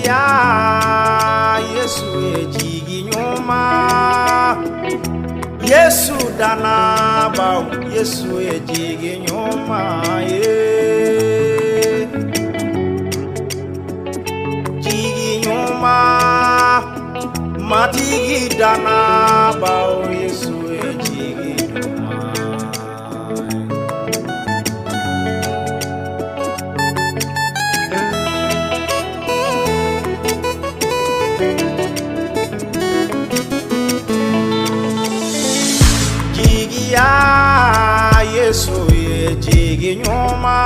jigiya Yesu ye jigi nyoma Yesu dana ba Yesu ye jigi nyoma jigi nyoma matigi dana ba Yesu ye jigi ya Yesu ye jigi nyoma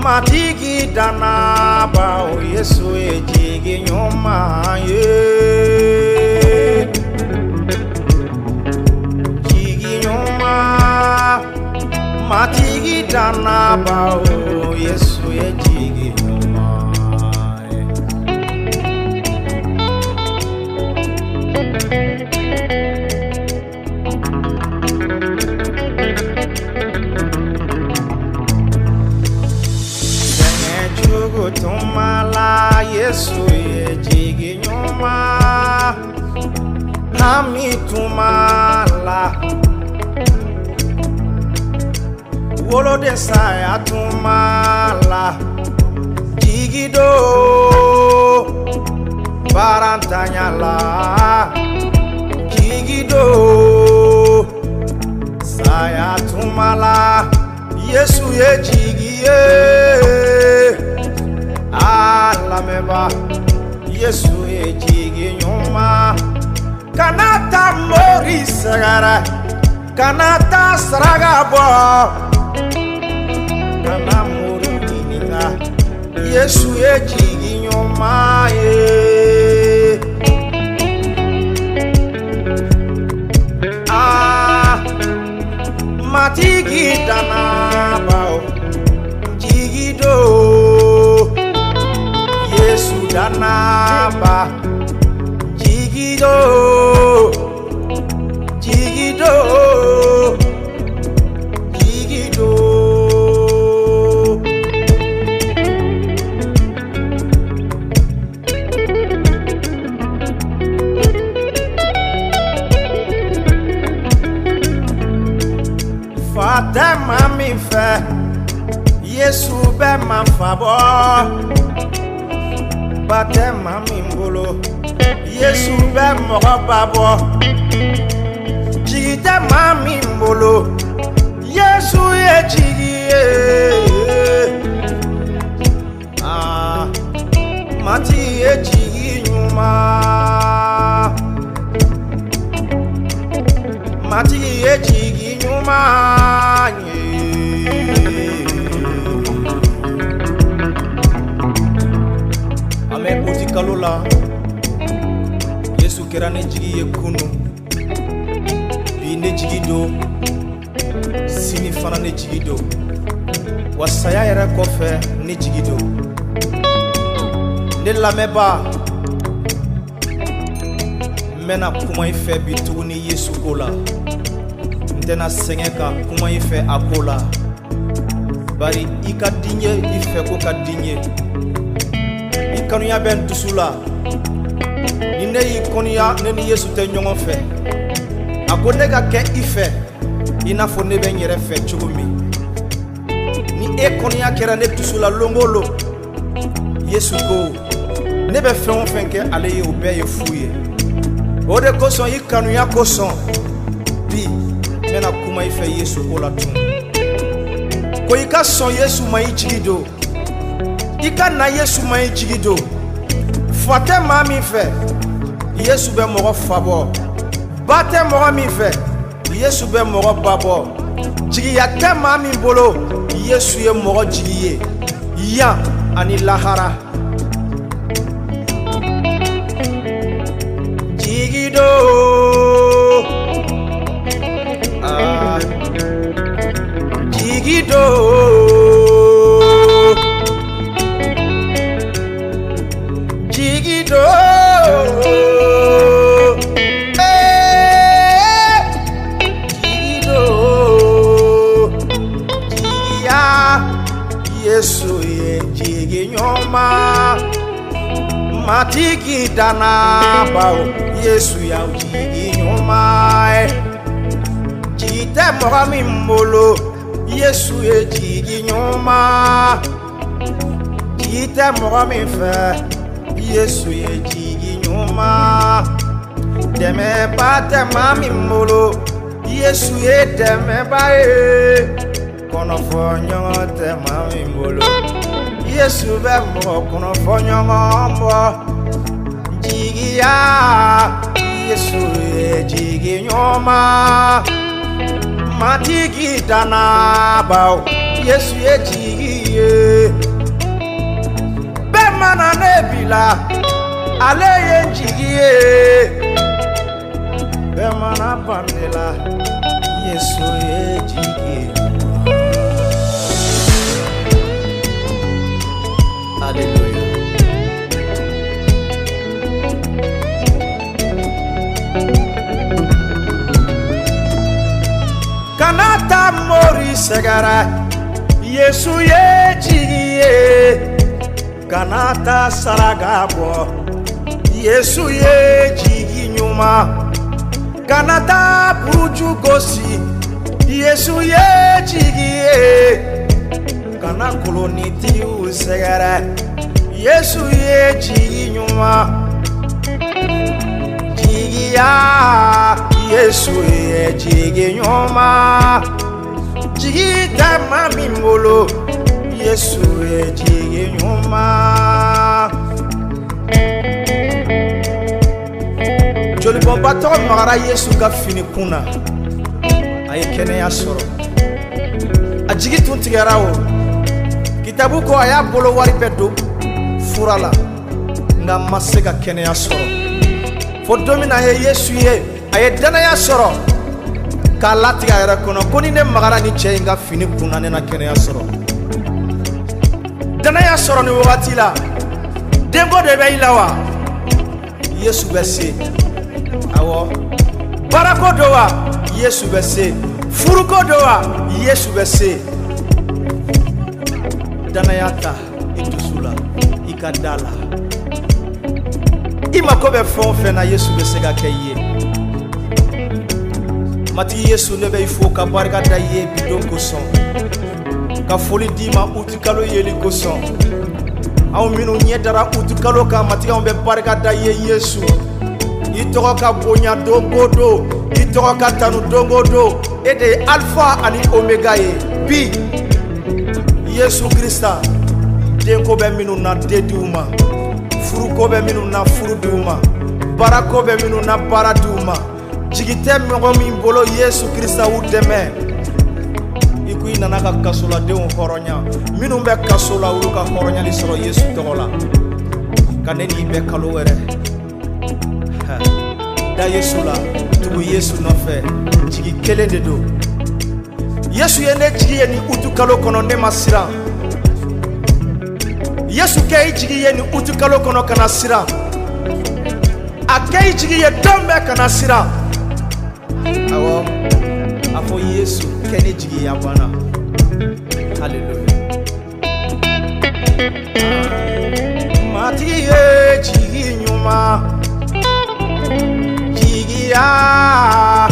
matigi dana ba Yesu ye jigi nyoma jigi nyoma matigi dana ba Yesu ye jigi nyoma Tumala Yesu ye jigi nyoma nami tumala wolo desaya tumala jigido barantanya la jigido saya tumala Yesu ye jigi alameba Yesu ye jigi nyoma kanata mori sagara kanata saragabo kana mori ninga Yesu ye jigi nyoma matigi dana bao jigi do Yesu dana ba jigido jigido jigido Fatima mi fe Yesu be ma fabo bate mami mbolo Yesu be moga babo jigite mami mbolo Yesu ye jigi mati ye jigi nyuma mati ye jigi nyuma kalola Yesu kera ne jigi ye kunu bi ne jigi do sini fana ne jigi do wasaya yɛrɛ kɔfɛ ne jigi do ne lamɛba mena kuma ife bi tuguni Yesu ko la ntena sɛŋɛ ka kuma ife a ko la bari I ka diɲɛ ife ko ka diɲɛ kanuya ben dusula ni ne yi konuya ne ni Yesu te ɲɔgɔn fɛ a ko ne ka kɛ I fɛ I n'a fɔ ne bɛ n yɛrɛ fɛ cogo min ni konuya kɛra ne dusula longolo Yesu ko ne bɛ fɛn o fɛn kɛ ale ye o bɛɛ ye fu ye o de kosɔn I kanuya kosɔn bi n bɛna kuma I fɛ Yesu ko la tun ko I ka sɔn Yesu ma I jigi do I ka na Yesu ma I jigi do fate ma min fɛ Yesu bɛ mɔgɔ fabɔ ba tɛ mɔgɔ min fɛ Yesu bɛ mɔgɔ babɔ jigiya tɛ ma min bolo Yesu ye mɔgɔ jigi ye yan ani lahara jigi do jigi do Yesu ye jigi nyoma matiki dana bao Yesu ya jigi nyuma jite mohami mbolo Yesu ye jigi nyuma jite mohami fe Yesu ye jigi nyuma deme bate mami mbolo Yesu ye deme bae kono fonyo te mami mbolo Yesu be mo kono fonyo mbo jigi ya Yesu ye jigi nyoma matiki dana bao Yesu ye jigi ye be mana nebila ale ye jigi ye be mana bandela Yesu ye jigi. Hallelujah. Kanata mori segara Yesu ye jigi kanata saragabo Yesu ye jigi nyuma kanata buju gosi Yesu ye jigi kana koloni tiu segara Yesu ye jigi nyuma jigi ya Yesu ye jigi nyuma jigi dama mimbolo Yesu ye jigi nyuma joli bon bato magara Yesu ka fini kuna aye kene ya soro a jigi tun tigara o kitabu ko aya bolo wari bedo furala nga masega kene ya soro fo domina ye Yesu ye aye dana ya soro ka latiga yara kono koni ne magara ni che nga fini kuna ne na kene ya soro dana ya soro ni wakati la dengo de be ilawa Yesu bese awo barako dowa Yesu bese furuko dowa Yesu bese danayata itusula ikadala imako be fon fe na Yesu bese ga keye mati Yesu ne be ifo ka barka da ye bidon ko son ka foli dima utikalo yeli ko son aw minu nyedara utikalo ka mati on be barka da ye Yesu itoko ka bonya dongodo itoko ka tanu dongodo ede alpha ani omega ye bi Yesu Krista denko be minu na deduma furuko be minu na furuduma barako be minu na baraduma jigite mego min bolo Yesu Krista udeme iku inana ka kasola de on horonya minu be kasola uruka horonya li soro Yesu togola kaneni be kalowere da Yesu la tugu Yesu no fe jigi kele de do Yesu ye ne jigi ye ni utukalo kono ne masira Yesu ke jigi ye ni utukalo kono kana sira akei jigi ye dombe kana sira awo afo Yesu kene jigi ya bana hallelujah mati ye jigi nyuma jigi ya